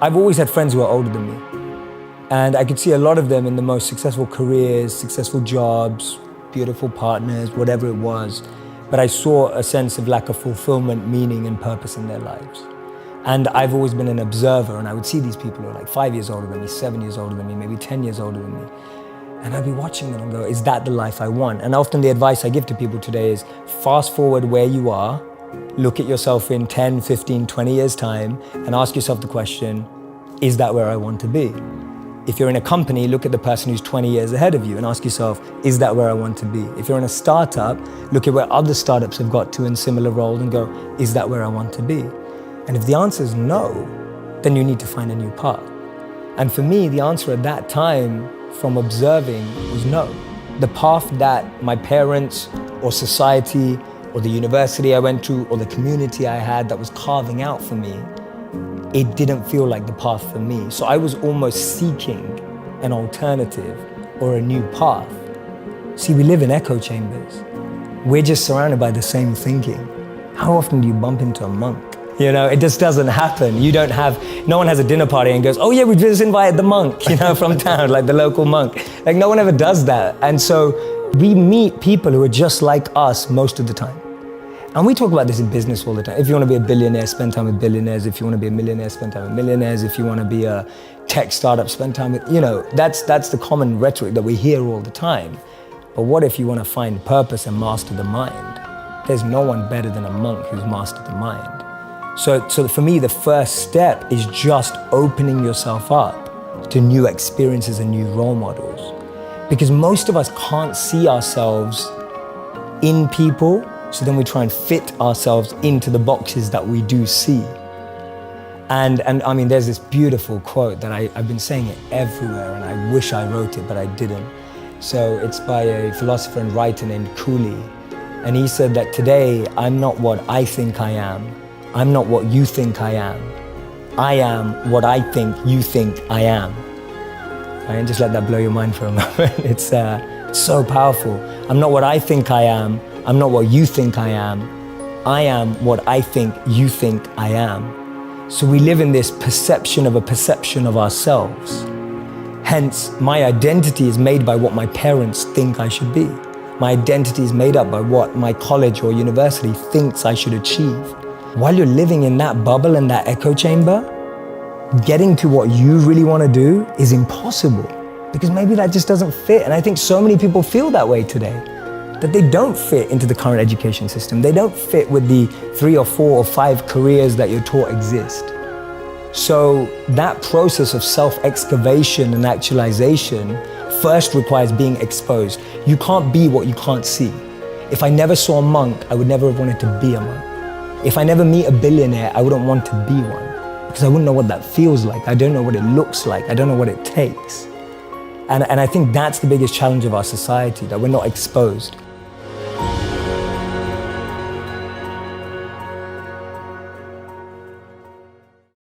I've always had friends who are older than me. And I could see a lot of them in the most successful careers, successful jobs, beautiful partners, whatever it was. But I saw a sense of lack of fulfillment, meaning, and purpose in their lives. And I've always been an observer, and I would see these people who are like 5 years older than me, 7 years older than me, maybe 10 years older than me. And I'd be watching them and go, is that the life I want? And often the advice I give to people today is fast forward where you are, look at yourself in 10, 15, 20 years time, and ask yourself the question, is that where I want to be? If you're in a company, look at the person who's 20 years ahead of you and ask yourself, is that where I want to be? If you're in a startup, look at where other startups have got to in similar roles and go, is that where I want to be? And if the answer is no, then you need to find a new path. And for me, the answer at that time from observing was no. The path that my parents or society or the university I went to or the community I had that was carving out for me, it didn't feel like the path for me. So I was almost seeking an alternative or a new path. See, we live in echo chambers. We're just surrounded by the same thinking. How often do you bump into a monk? You know, it just doesn't happen. No one has a dinner party and goes, oh yeah, we just invited the monk, from town, like the local monk. Like no one ever does that. And so we meet people who are just like us most of the time. And we talk about this in business all the time. If you want to be a billionaire, spend time with billionaires. If you want to be a millionaire, spend time with millionaires. If you want to be a tech startup, spend time with, that's the common rhetoric that we hear all the time. But what if you want to find purpose and master the mind? There's no one better than a monk who's mastered the mind. So for me, the first step is just opening yourself up to new experiences and new role models. Because most of us can't see ourselves in people, so then we try and fit ourselves into the boxes that we do see. And I mean, there's this beautiful quote that I've been saying it everywhere, and I wish I wrote it, but I didn't. So it's by a philosopher and writer named Cooley. And he said that today, I'm not what I think I am. I'm not what you think I am. I am what I think you think I am. And just let that blow your mind for a moment. It's so powerful. I'm not what I think I am. I'm not what you think I am. I am what I think you think I am. So we live in this perception of a perception of ourselves. Hence, my identity is made by what my parents think I should be. My identity is made up by what my college or university thinks I should achieve. While you're living in that bubble and that echo chamber, getting to what you really want to do is impossible because maybe that just doesn't fit. And I think so many people feel that way today, that they don't fit into the current education system. They don't fit with the 3 or 4 or 5 careers that you're taught exist. So that process of self-excavation and actualization first requires being exposed. You can't be what you can't see. If I never saw a monk, I would never have wanted to be a monk. If I never meet a billionaire, I wouldn't want to be one because I wouldn't know what that feels like. I don't know what it looks like. I don't know what it takes. And I think that's the biggest challenge of our society, that we're not exposed.